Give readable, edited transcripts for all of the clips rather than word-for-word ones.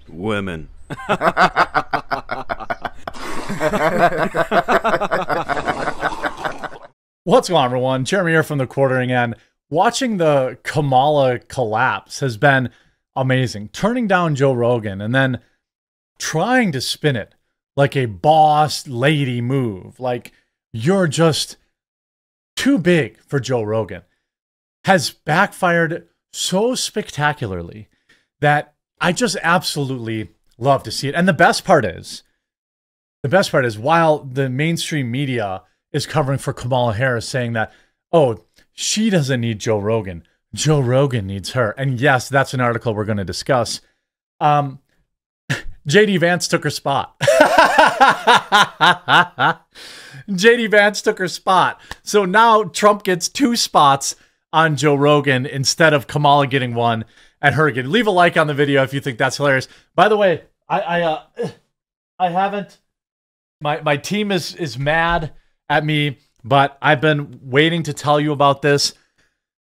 Women. What's going on, everyone? Jeremy here from The Quartering End. Watching the Kamala collapse has been amazing. Turning down Joe Rogan and then trying to spin it like a boss lady move, like you're just too big for Joe Rogan, has backfired so spectacularly that I just absolutely love to see it. And the best part is while the mainstream media is covering for Kamala Harris, saying that, oh, she doesn't need Joe Rogan, Joe Rogan needs her. And yes, that's an article we're going to discuss. JD Vance took her spot. JD Vance took her spot. So now Trump gets 2 spots on Joe Rogan instead of Kamala getting 1 and her getting. Leave a like on the video if you think that's hilarious. By the way, I haven't. My team is mad at me, but I've been waiting to tell you about this.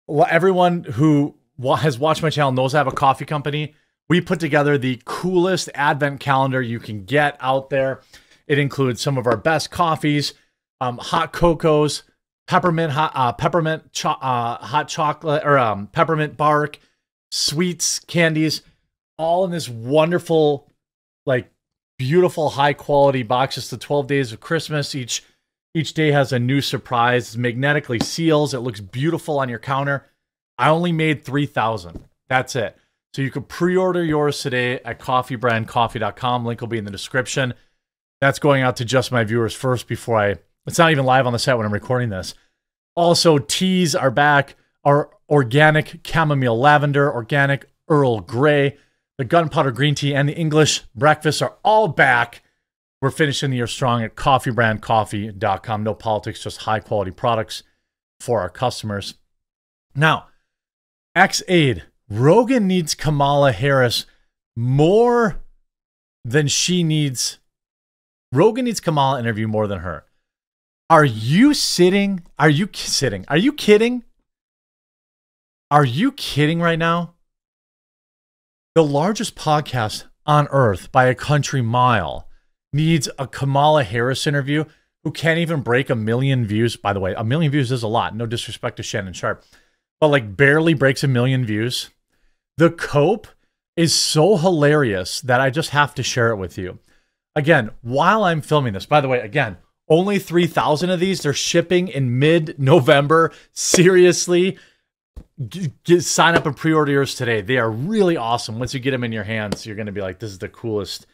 Everyone who has watched my channel knows I have a coffee company. We put together the coolest advent calendar you can get out there. It includes some of our best coffees, hot cocos, peppermint hot chocolate, or peppermint bark, sweets, candies, all in this wonderful, like, beautiful, high quality box. It's the 12 days of Christmas. Each day has a new surprise. It's magnetically seals. It looks beautiful on your counter. I only made 3,000. That's it. So you can pre-order yours today at coffeebrandcoffee.com. Link will be in the description. That's going out to just my viewers first before it's not even live on the site when I'm recording this. Also, teas are back. Our organic chamomile lavender, organic Earl Grey, the gunpowder green tea, and the English breakfast are all back. We're finishing the year strong at coffeebrandcoffee.com. No politics, just high quality products for our customers. Now, X-Aid. Rogan needs Kamala Harris more than she needs. Rogan needs Kamala interview more than her. Are you sitting? Are you sitting? Are you kidding? Are you kidding right now? The largest podcast on earth by a country mile needs a Kamala Harris interview who can't even break 1 million views. By the way, 1 million views is a lot. No disrespect to Shannon Sharpe, but like barely breaks 1 million views. The cope is so hilarious that I just have to share it with you. Again, while I'm filming this, by the way, again, only 3,000 of these. They're shipping in mid-November. Seriously, sign up and pre-order yours today. They are really awesome. Once you get them in your hands, you're going to be like, this is the coolest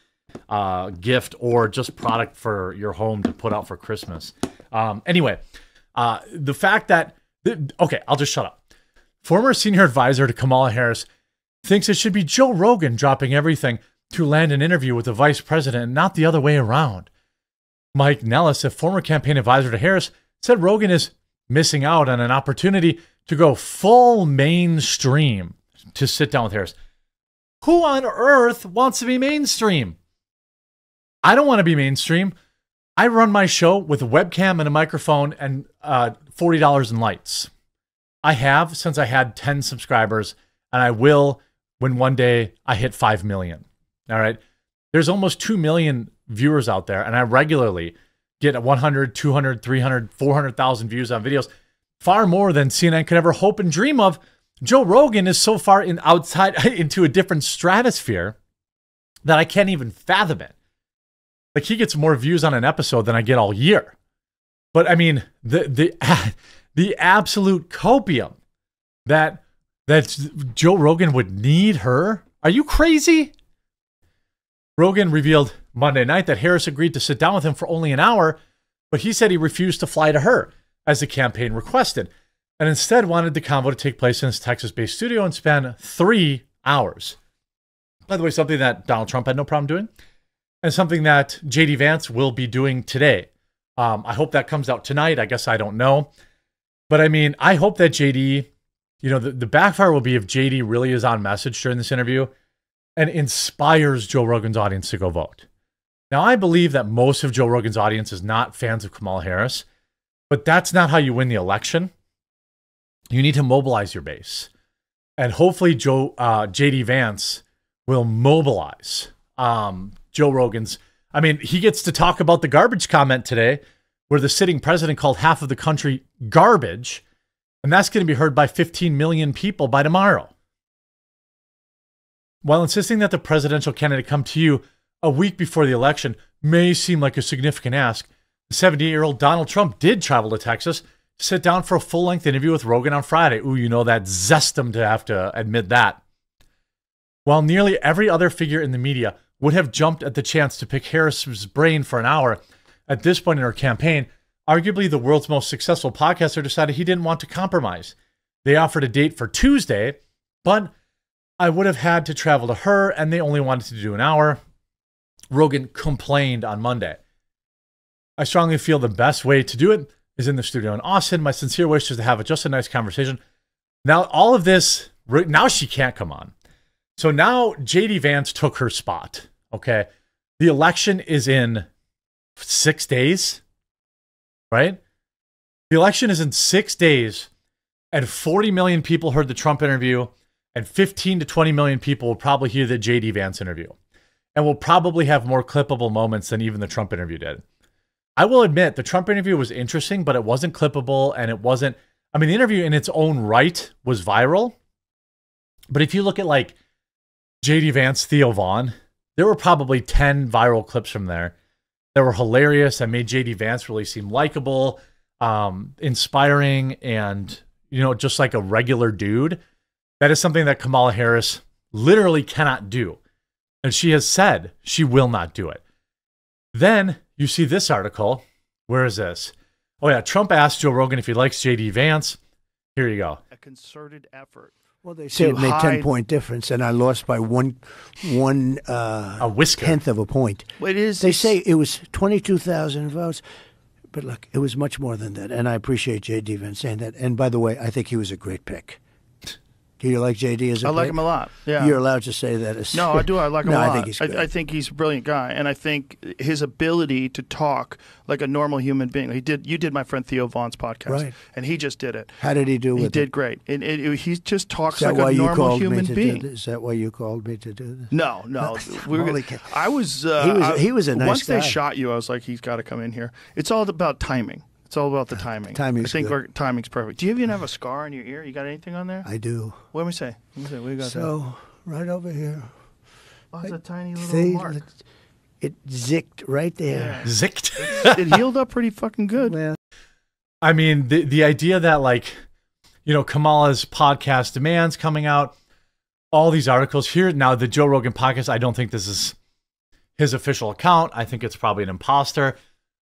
gift or just product for your home to put out for Christmas. Anyway, the fact that, okay, I'll just shut up. Former senior advisor to Kamala Harris thinks it should be Joe Rogan dropping everything to land an interview with the vice president and not the other way around. Mike Nellis, a former campaign advisor to Harris, said Rogan is missing out on an opportunity to go full mainstream to sit down with Harris. Who on earth wants to be mainstream? I don't want to be mainstream. I run my show with a webcam and a microphone and $40 in lights. I have since I had 10 subscribers, and I will when one day I hit 5 million. All right. There's almost 2 million viewers out there, and I regularly get 100, 200, 300, 400,000 views on videos, far more than CNN could ever hope and dream of. Joe Rogan is so far outside into a different stratosphere that I can't even fathom it. Like, he gets more views on an episode than I get all year. But I mean, the absolute copium that Joe Rogan would need her. Are you crazy? Rogan revealed Monday night that Harris agreed to sit down with him for only an hour, but he said he refused to fly to her, as the campaign requested, and instead wanted the convo to take place in his Texas-based studio and span 3 hours. By the way, something that Donald Trump had no problem doing, and something that JD Vance will be doing today. I hope that comes out tonight. I guess I don't know. But I mean, I hope that JD, you know, the backfire will be if JD really is on message during this interview and inspires Joe Rogan's audience to go vote. Now, I believe that most of Joe Rogan's audience is not fans of Kamala Harris, but that's not how you win the election. You need to mobilize your base. And hopefully JD Vance will mobilize Joe Rogan's. I mean, he gets to talk about the garbage comment today, where the sitting president called half of the country garbage, and that's going to be heard by 15 million people by tomorrow. While insisting that the presidential candidate come to you a week before the election may seem like a significant ask, the 78-year-old Donald Trump did travel to Texas to sit down for a full-length interview with Rogan on Friday. Ooh, you know that zest him to have to admit that. While nearly every other figure in the media would have jumped at the chance to pick Harris's brain for an hour, at this point in her campaign, arguably the world's most successful podcaster decided he didn't want to compromise. They offered a date for Tuesday, but I would have had to travel to her, and they only wanted to do an hour. Rogan complained on Monday. I strongly feel the best way to do it is in the studio in Austin. My sincere wish is to have just a nice conversation. Now, all of this, now she can't come on. So now JD Vance took her spot, okay? The election is in 6 days, right? The election is in 6 days, and 40 million people heard the Trump interview, and 15 to 20 million people will probably hear the JD Vance interview, and will probably have more clippable moments than even the Trump interview did. I will admit the Trump interview was interesting, but it wasn't clippable, and it wasn't, I mean, the interview in its own right was viral, but if you look at like JD Vance, Theo Vaughn, there were probably 10 viral clips from there that were hilarious and made JD Vance really seem likable, inspiring, and, you know, just like a regular dude. That is something that Kamala Harris literally cannot do. And she has said she will not do it. Then you see this article. Where is this? Oh, yeah. Trump asked Joe Rogan if he likes JD Vance. Here you go. A concerted effort. Well, they say it made 10-point difference, and I lost by one a whisker. tenth of a point. Well, it is. They say it was 22,000 votes, but look, it was much more than that, and I appreciate J.D. Vance saying that. And by the way, I think he was a great pick. Do you like J.D. as a pick? I like him a lot. Yeah, you're allowed to say that. No, I do. I like him a lot. I think he's good. I think he's a brilliant guy, and I think his ability to talk like a normal human being. You did my friend Theo Vaughn's podcast, right? And he just did it. How did he do? He did great. He just talks like a normal human being. Is that why you called me to do this? No. I was. He was a nice once guy. They shot you, I was like, he's got to come in here. It's all about timing. It's all about the timing. I think our timing's perfect. Do you even have a scar on your ear? You got anything on there? I do. Let me see. What do you got there? Right over here. Oh, it's a tiny little mark. It zicked right there. Yeah. Zicked? It healed up pretty fucking good. Well, I mean, the idea that, like, you know, Kamala's podcast Demands coming out, all these articles here. Now, the Joe Rogan podcast, I don't think this is his official account. I think it's probably an imposter.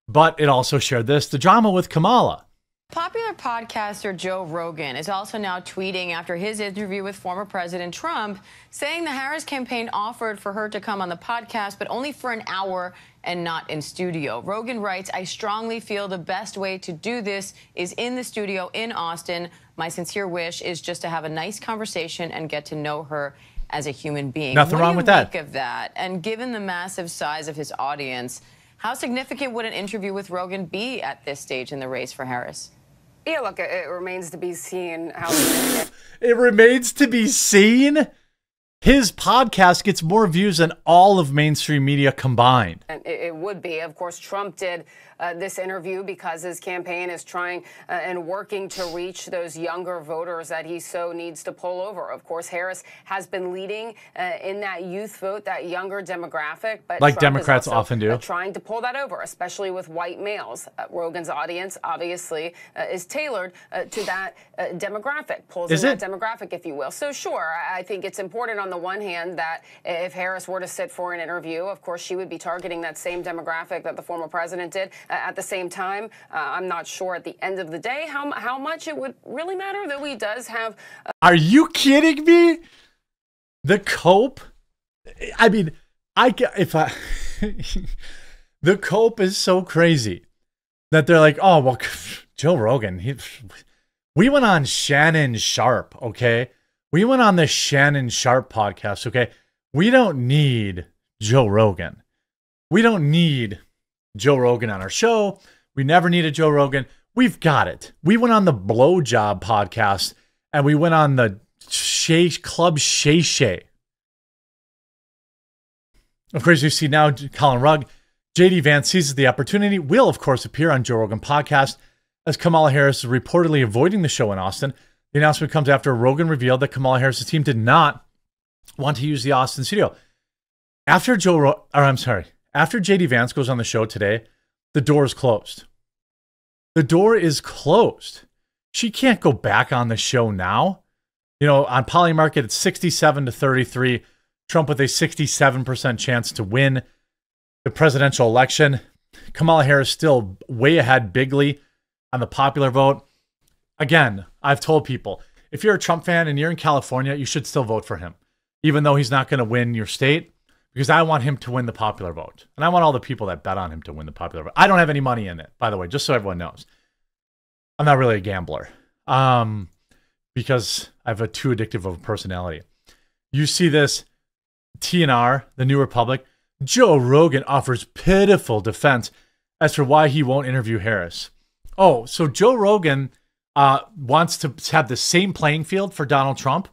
But it also shared this, the drama with Kamala. Popular podcaster Joe Rogan is also now tweeting after his interview with former President Trump, saying the Harris campaign offered for her to come on the podcast, but only for an hour and not in studio. Rogan writes, I strongly feel the best way to do this is in the studio in Austin. My sincere wish is just to have a nice conversation and get to know her as a human being. Nothing wrong with that. What do you make of that? And given the massive size of his audience, how significant would an interview with Rogan be at this stage in the race for Harris? Yeah, look, it remains to be seen how It remains to be seen? His podcast gets more views than all of mainstream media combined. And it would be. Of course, Trump did this interview because his campaign is trying and working to reach those younger voters that he so needs to pull over. Of course, Harris has been leading in that youth vote, that younger demographic. But like Trump Democrats is also, often do. Trying to pull that over, especially with white males. Rogan's audience, obviously, is tailored to that demographic, pulls in that demographic, if you will. So, sure, I think it's important on the one hand that if Harris were to sit for an interview, of course, she would be targeting that same demographic that the former president did. At the same time, I'm not sure at the end of the day how much it would really matter, though he does have... Are you kidding me? The cope? I mean, the cope is so crazy that they're like, oh, well, Joe Rogan, we went on Shannon Sharp, okay? We went on the Shannon Sharp podcast, okay? We don't need Joe Rogan. We don't need Joe Rogan on our show. We never needed Joe Rogan. We've got it. We went on the Blowjob podcast, and we went on the Club Shay Shay. Of course, you see now Colin Rugg, J.D. Vance seizes the opportunity, will, of course, appear on Joe Rogan podcast as Kamala Harris is reportedly avoiding the show in Austin. The announcement comes after Rogan revealed that Kamala Harris' team did not want to use the Austin studio. After J.D. Vance goes on the show today, the door is closed. The door is closed. She can't go back on the show now. You know, on Polymarket, it's 67-33. Trump with a 67% chance to win the presidential election. Kamala Harris still way ahead bigly on the popular vote. Again, I've told people, if you're a Trump fan and you're in California, you should still vote for him, even though he's not going to win your state, because I want him to win the popular vote. And I want all the people that bet on him to win the popular vote. I don't have any money in it, by the way, just so everyone knows. I'm not really a gambler because I have a too addictive of a personality. You see this TNR, the New Republic, Joe Rogan offers pitiful defense as for why he won't interview Harris. Oh, so Joe Rogan wants to have the same playing field for Donald Trump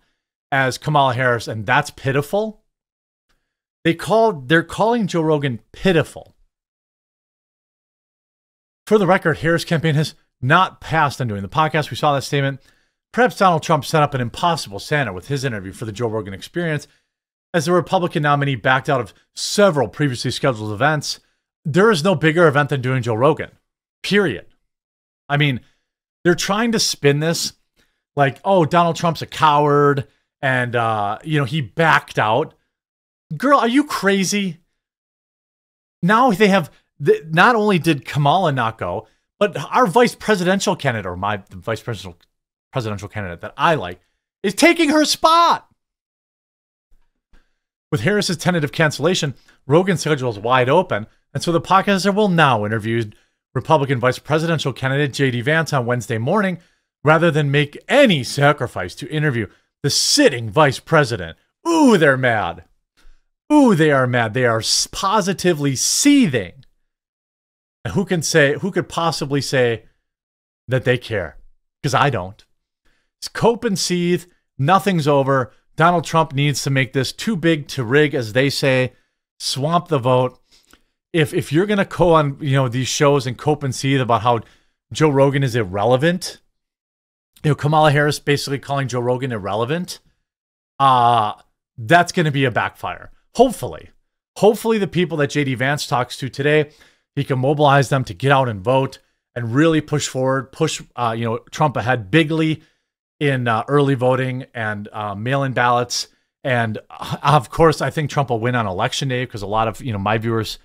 as Kamala Harris, and that's pitiful. They're calling Joe Rogan pitiful. For the record, Harris' campaign has not passed on doing the podcast. We saw that statement. Perhaps Donald Trump set up an impossible Santa with his interview for the Joe Rogan Experience, as the Republican nominee backed out of several previously scheduled events. There is no bigger event than doing Joe Rogan, period. I mean, they're trying to spin this like, oh, Donald Trump's a coward and, he backed out. Girl, are you crazy? Now they have, not only did Kamala not go, but our vice presidential candidate, or my vice presidential candidate that I like, is taking her spot. With Harris's tentative cancellation, Rogan's schedule is wide open, and so the podcaster will now interview Republican vice presidential candidate J.D. Vance on Wednesday morning, rather than make any sacrifice to interview the sitting vice president. Ooh, they're mad. Ooh, they are mad. They are positively seething. And who could possibly say that they care? Because I don't. It's cope and seethe. Nothing's over. Donald Trump needs to make this too big to rig, as they say, swamp the vote. If you're going to go on, these shows and cope and seethe about how Joe Rogan is irrelevant, Kamala Harris basically calling Joe Rogan irrelevant, that's going to be a backfire. Hopefully the people that J.D. Vance talks to today, he can mobilize them to get out and vote and really push forward, Trump ahead bigly in early voting and mail-in ballots. And of course, I think Trump will win on election day, because a lot of my viewers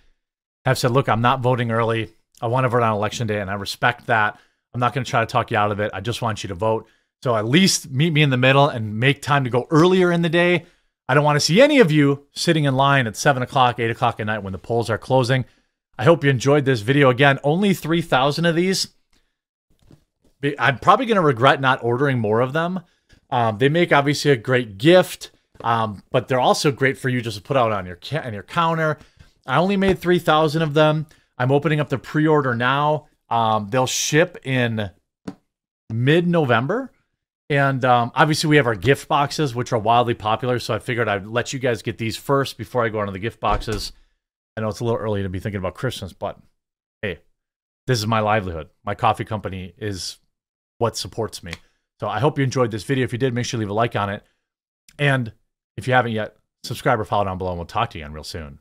have said, look, I'm not voting early. I want to vote on election day, and I respect that. I'm not going to try to talk you out of it. I just want you to vote. So at least meet me in the middle and make time to go earlier in the day. I don't want to see any of you sitting in line at 7 o'clock, 8 o'clock at night when the polls are closing. I hope you enjoyed this video. Again, only 3,000 of these. I'm probably going to regret not ordering more of them. They make obviously a great gift, but they're also great for you just to put out on your counter. I only made 3,000 of them. I'm opening up the pre-order now. They'll ship in mid-November. And obviously we have our gift boxes, which are wildly popular. So I figured I'd let you guys get these first before I go on to the gift boxes. I know it's a little early to be thinking about Christmas, but hey, this is my livelihood. My coffee company is what supports me. So I hope you enjoyed this video. If you did, make sure you leave a like on it. And if you haven't yet, subscribe or follow down below, and we'll talk to you again real soon.